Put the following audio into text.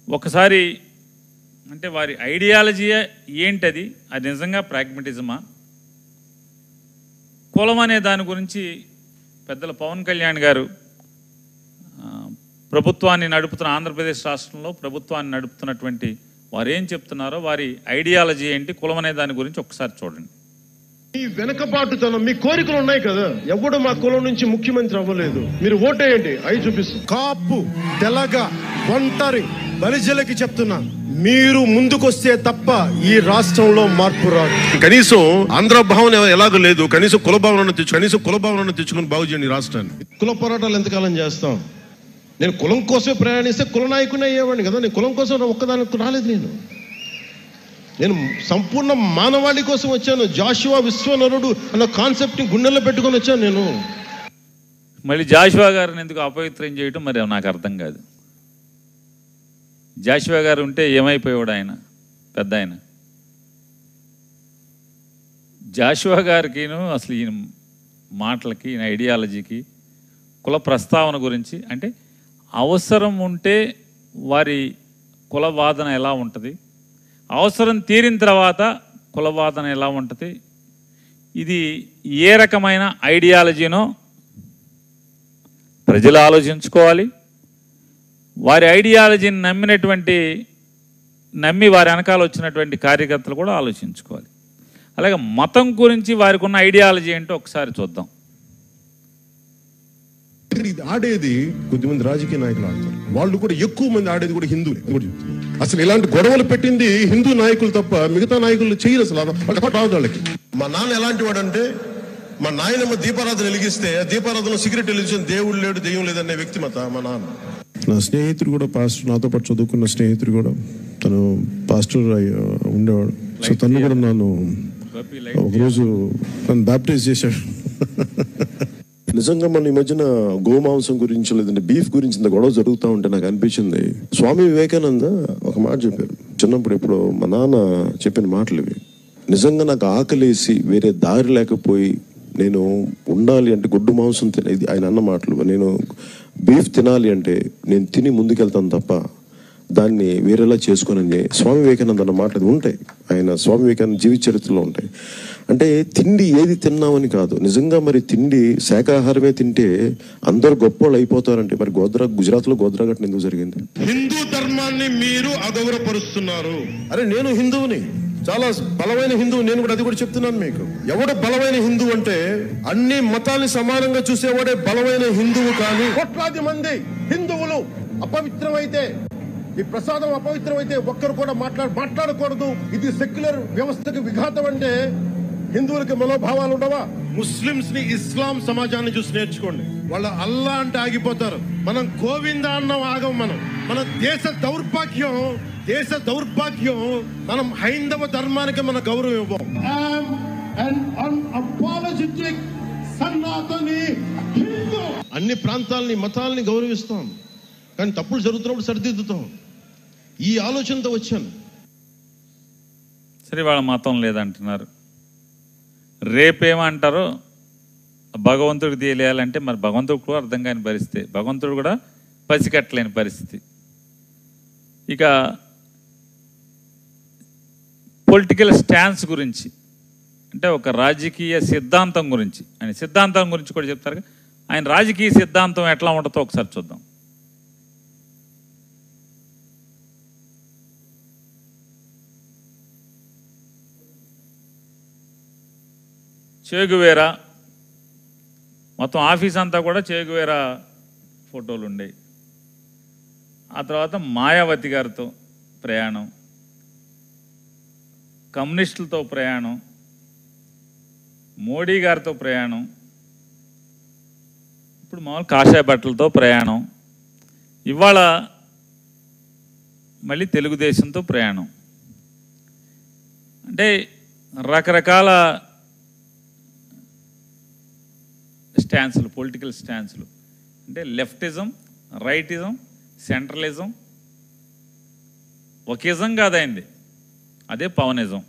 ఒకసారి అంటే వారి ఐడియాలజీ ఏంటది, అది నిజంగా ప్రాగ్మటిజమా? కులం అనే దాని గురించి పెద్దల పవన్ కళ్యాణ్ గారు ప్రభుత్వాన్ని నడుపుతున్న ఆంధ్రప్రదేశ్ రాష్ట్రంలో ప్రభుత్వాన్ని నడుపుతున్నటువంటి వారు ఏం చెప్తున్నారో, వారి ఐడియాలజీ ఏంటి, కులం అనే దాని గురించి ఒకసారి చూడండి. మీ వెనకబాటుతనం, మీ కోరికలు ఉన్నాయి కదా. ఎవడు మా కులం నుంచి ముఖ్యమంత్రి అవ్వలేదు, మీరు ఓటేయండి, అవి చూపిస్తుంది. కాపు, తెలగ, ఒంటరి బలిజలకి చెప్తున్నా, మీరు ముందుకొస్తే తప్ప ఈ రాష్ట్రంలో మార్పు రాదు. కనీసం ఆంధ్ర భావన ఎలాగో లేదు, కనీసం కుల భావనను తెచ్చుకొని బాగు చేయండి రాష్ట్రాన్ని. కుల పోరాటాలు ఎంతకాలం చేస్తాం? నేను కులం కోసమే ప్రయాణిస్తే కుల నాయకుని అయ్యేవాడిని కదా. నేను కులం కోసం ఒక్కదానికి రాలేదు. నేను సంపూర్ణ మానవాళి కోసం వచ్చాను. జాషువా విశ్వనరుడు అన్న కాన్సెప్ట్ని గుండెల్లో పెట్టుకొని వచ్చాను నేను. మళ్ళీ జాషువా గారిని ఎందుకు అపవిత్రం చేయటం మరి నాకు అర్థం కాదు. జాషువా గారు ఉంటే ఏమైపోయాడు ఆయన, పెద్ద ఆయన. జాషువా గారికిను అసలు ఈయన మాటలకి, ఈయన ఐడియాలజీకి, కుల ప్రస్తావన గురించి, అంటే అవసరం ఉంటే వారి కులవాదన ఎలా ఉంటుంది, అవసరం తీరిన తర్వాత కులవాదన ఎలా ఉంటుంది, ఇది ఏ రకమైన ఐడియాలజీనో ప్రజలు ఆలోచించుకోవాలి. వారి ఐడియాలజీని నమ్మి వారి వెనకాల వచ్చినటువంటి కార్యకర్తలు కూడా ఆలోచించుకోవాలి. అలాగే మతం గురించి వారికి ఉన్న ఐడియాలజీ ఏంటో ఒకసారి చూద్దాం. ఆడేది కొద్దిమంది రాజకీయ నాయకులు ఆడతారు, వాళ్ళు కూడా ఎక్కువ మంది ఆడేది కూడా హిందువులే. అసలు ఇలాంటి గొడవలు పెట్టింది హిందూ నాయకులు తప్ప మిగతా నాయకులు చేయరు. అసలు రాదు వాళ్ళకి. మా నాన్న ఎలాంటి వాడంటే, మా నాయనమ్మ దీపారాధన వెలిగిస్తే దీపారాధనలో సిగరెట్ వెలిగించిన దేవుడు లేడు, దెయ్యం లేదనే వ్యక్తిమత మా నాన్న. నా స్నేహితుడు కూడా పాస్టర్, నాతో పాటు చదువుకున్న స్నేహితుడు కూడా తను పాస్టర్ ఉండేవాడు. సో తను కూడా నన్ను ఒకరోజు నన్ను బ్యాప్టైజ్ చేశాడు. నిజంగా మన ఈ మధ్యన గోమాంసం గురించి లేదంటే బీఫ్ గురించి ఇంత గొడవ జరుగుతూ ఉంటే నాకు అనిపించింది, స్వామి వివేకానంద ఒక మాట చెప్పారు చిన్నప్పుడు. ఇప్పుడు మా నాన్న చెప్పిన మాటలు ఇవి. నిజంగా నాకు ఆకలేసి వేరే దారి లేకపోయి నేను ఉండాలి అంటే గుడ్డు మాంసం ఇది ఆయన అన్న మాటలు. నేను బీఫ్ తినాలి అంటే నేను తిని ముందుకెళ్తాను తప్ప దాన్ని వేరేలా చేసుకోనని స్వామి వివేకానంద అన్న మాటలు ఉంటాయి. ఆయన స్వామి వివేకానంద జీవిత చరిత్రలో ఉంటాయి. అంటే తిండి ఏది తిన్నామని కాదు, నిజంగా మరి తిండి శాకాహారమే తింటే అందరు గొప్పవాళ్ళు అయిపోతారంటే మరి గుజరాత్లో గోద్రా ఘటన ఎందుకు జరిగింది? హిందూ ధర్మాన్ని మీరు అగౌరవపరుస్తున్నారు. అరే నేను హిందువుని, చాలా బలమైన హిందువు, నేను కూడా అది కూడా చెప్తున్నాను మీకు. ఎవడు బలమైన హిందువు అంటే అన్ని మతాల్ని సమానంగా చూసేవాడే బలమైన హిందువు. కానీ కోట్లాది మంది హిందువులు అపవిత్రమైతే, ఈ ప్రసాదం అపవిత్రమైతే ఒక్కరు కూడా మాట్లాడకూడదు, ఇది సెక్యులర్ వ్యవస్థకు విఘాతం అంటే హిందువులకి మనోభావాలు ఉండవా? ముస్లింస్ ని, ఇస్లాం సమాజాన్ని చూసి నేర్చుకోండి. వాళ్ళ అల్లా అంటే ఆగిపోతారు, మనం గోవింద అన్నం ఆగం. మన దేశ దౌర్భాగ్యం మనం హైందవ ధర్మానికి మన గౌరవం ఇవ్వం. అన్ని ప్రాంతాలని, మతాలని గౌరవిస్తాం, కానీ తప్పులు జరుగుతున్నప్పుడు సరిదిద్దుతాం. ఈ ఆలోచనతో వచ్చాను. సరే, వాళ్ళ మతం లేదంటున్నారు. రేపేమంటారో భగవంతుడికి తెలియాలంటే మరి భగవంతుడికి కూడా అర్థం కాని పరిస్థితి, భగవంతుడు కూడా పసికట్టలేని పరిస్థితి. ఇక పొలిటికల్ స్టాన్స్ గురించి, అంటే ఒక రాజకీయ సిద్ధాంతం గురించి, ఆయన సిద్ధాంతం గురించి కూడా చెప్తారు. ఆయన రాజకీయ సిద్ధాంతం ఎట్లా ఉంటుందో ఒకసారి చూద్దాం. చేగువేరా, మొత్తం ఆఫీస్ అంతా కూడా చేగువేరా ఫోటోలు ఉండేవి. ఆ తర్వాత మాయావతి గారితో ప్రయాణం, కమ్యూనిస్టులతో ప్రయాణం, మోడీ గారితో ప్రయాణం, ఇప్పుడు మామూలు కాషాయ బట్టలతో ప్రయాణం, ఇవాళ మళ్ళీ తెలుగుదేశంతో ప్రయాణం. అంటే రకరకాల స్టాన్సులు, పొలిటికల్ స్టాన్సులు, అంటే లెఫ్టిజం, రైటిజం, సెంట్రలిజం, ఒకేజం కాదైంది, అదే పవనిజం.